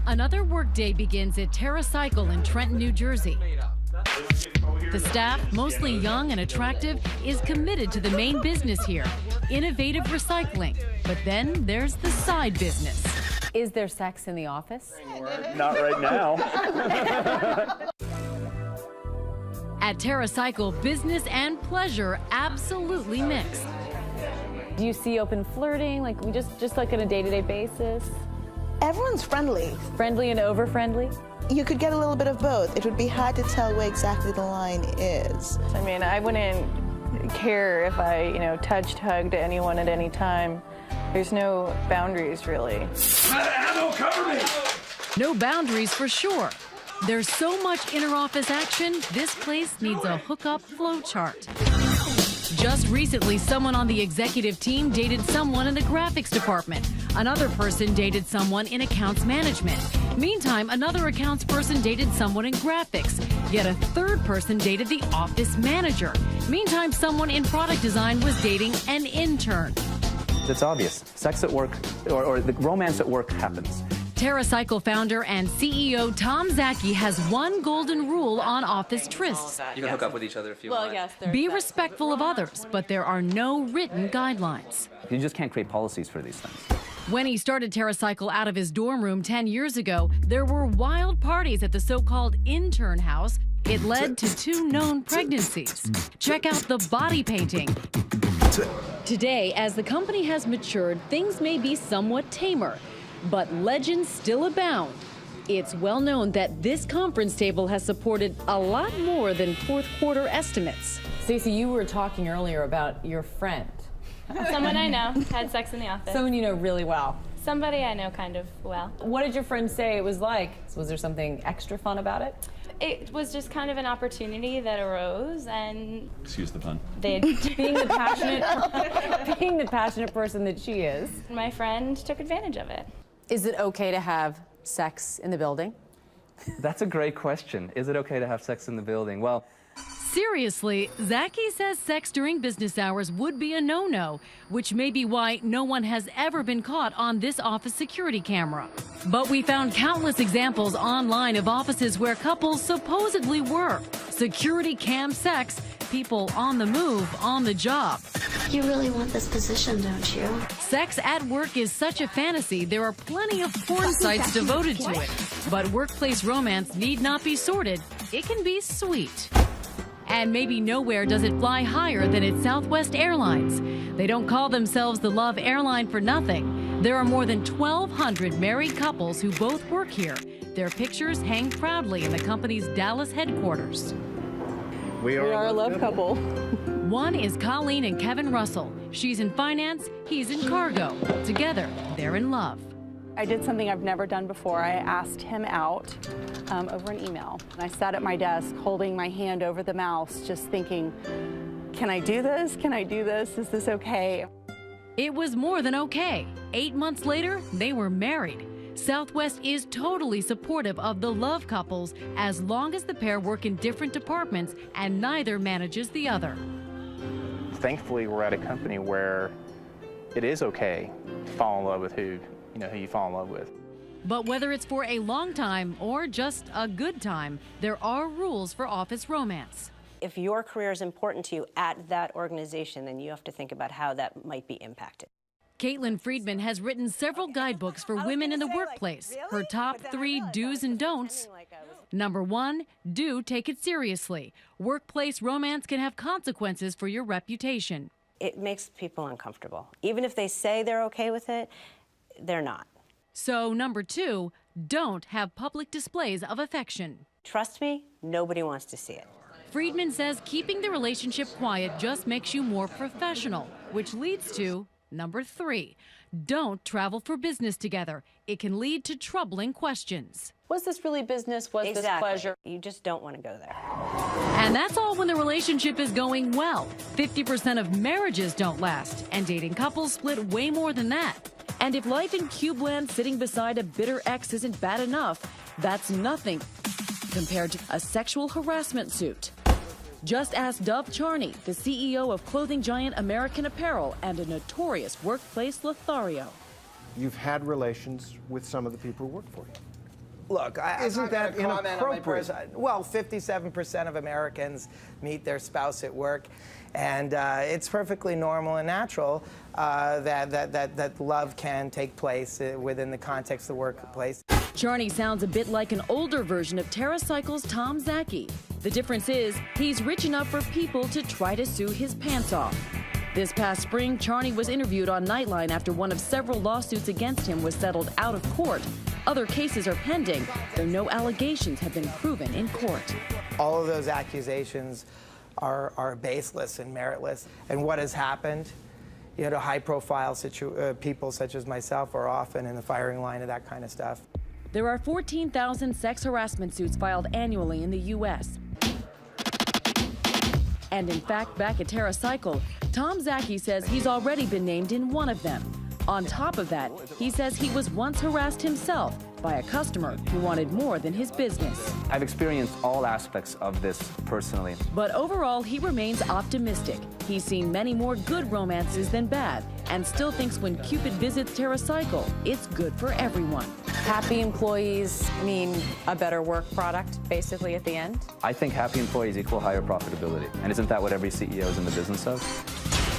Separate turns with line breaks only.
Another workday begins at TerraCycle in Trenton, New Jersey. The staff, mostly young and attractive, is committed to the main business here, innovative recycling. But then there's the side business.
Is there sex in the office?
Not right now.
At TerraCycle, business and pleasure absolutely mixed.
Do you see open flirting, like just like on a day-to-day basis?
Everyone's friendly.
Friendly and over-friendly?
You could get a little bit of both. It would be hard to tell where exactly the line is.
I mean, I wouldn't care if I, touched, hugged anyone at any time. There's no boundaries, really.
Cover me!
No boundaries for sure. There's so much inter-office action, this place needs a hookup flow chart. Just recently, someone on the executive team dated someone in the graphics department. Another person dated someone in accounts management. Meantime, another accounts person dated someone in graphics. Yet a third person dated the office manager. Meantime, someone in product design was dating an intern.
It's obvious. Sex at work, or the romance at work happens.
TerraCycle founder and CEO Tom Zaki has one golden rule on office trysts.
You can hook up with each other if you want.
Yes.
Be respectful of others, but there are no written guidelines.
You just can't create policies for these things.
When he started TerraCycle out of his dorm room 10 years ago, there were wild parties at the so-called intern house. It led to 2 known pregnancies. Check out the body painting. Today, as the company has matured, things may be somewhat tamer, but legends still abound. It's well known that this conference table has supported a lot more than fourth quarter estimates.
Stacey, you were talking earlier about your friend.
Someone I know had sex in the office.
Someone you know really well.
Somebody I know kind of well.
What did your friend say it was like? Was there something extra fun about it?
It was just kind of an opportunity that arose, and
excuse the pun.
They
being the passionate person that she is.
My friend took advantage of it.
Is it okay to have sex in the building?
That's a great question. Is it okay to have sex in the building? Well,
seriously, Zaki says sex during business hours would be a no-no, which may be why no one has ever been caught on this office security camera. But we found countless examples online of offices where couples supposedly were. Security cam sex, people on the move, on the job.
You really want this position, don't you?
Sex at work is such a fantasy, there are plenty of porn sites devoted to it. But workplace romance need not be sordid. It can be sweet. And maybe nowhere does it fly higher than at Southwest Airlines. They don't call themselves the Love Airline for nothing. There are more than 1,200 married couples who both work here. Their pictures hang proudly in the company's Dallas headquarters.
We are a love couple.
One is Colleen and Kevin Russell. She's in finance, he's in cargo. Together, they're in love.
I did something I've never done before. I asked him out over an email. I sat at my desk holding my hand over the mouse, just thinking, can I do this? Can I do this? Is this okay?
It was more than okay. 8 months later, they were married. Southwest is totally supportive of the love couples as long as the pair work in different departments and neither manages the other.
thankfully, we're at a company where it is okay to fall in love with who you fall in love with.
But whether it's for a long time or just a good time, there are rules for office romance.
If your career is important to you at that organization, then you have to think about how that might be impacted.
Caitlin Friedman has written several guidebooks for women in the workplace. Her top 3 do's and don'ts. Number 1, do take it seriously. Workplace romance can have consequences for your reputation.
It makes people uncomfortable. Even if they say they're okay with it, they're not.
So number 2, don't have public displays of affection.
Trust me, nobody wants to see it.
Friedman says keeping the relationship quiet just makes you more professional, which leads to number 3, don't travel for business together. It can lead to troubling questions.
Was this really business? Was this pleasure?
You just don't want to go there.
And that's all when the relationship is going well. 50% of marriages don't last, and dating couples split way more than that. And if life in Cubeland sitting beside a bitter ex isn't bad enough, that's nothing compared to a sexual harassment suit. Just ask Dove Charney, the CEO of clothing giant American Apparel and a notorious workplace Lothario.
You've had relations with some of the people who work for you.
Look,
Isn't that inappropriate?
Well, 57% of Americans meet their spouse at work, and it's perfectly normal and natural that love can take place within the context of the workplace.
Charney sounds a bit like an older version of TerraCycle's Tom Zaki. The difference is he's rich enough for people to try to sue his pants off. This past spring, Charney was interviewed on Nightline after one of several lawsuits against him was settled out of court. Other cases are pending, though no allegations have been proven in court.
All of those accusations are baseless and meritless. And what has happened, you know, high-profile people such as myself are often in the firing line of that kind of stuff.
There are 14,000 sex harassment suits filed annually in the U.S. And in fact, back at TerraCycle, Tom Zaki says he's already been named in one of them. On top of that, he says he was once harassed himself by a customer who wanted more than his business.
I've experienced all aspects of this personally.
But overall, he remains optimistic. He's seen many more good romances than bad, and still thinks when Cupid visits TerraCycle, it's good for everyone.
Happy employees mean a better work product, basically, at the end?
I think happy employees equal higher profitability. And isn't that what every CEO is in the business of?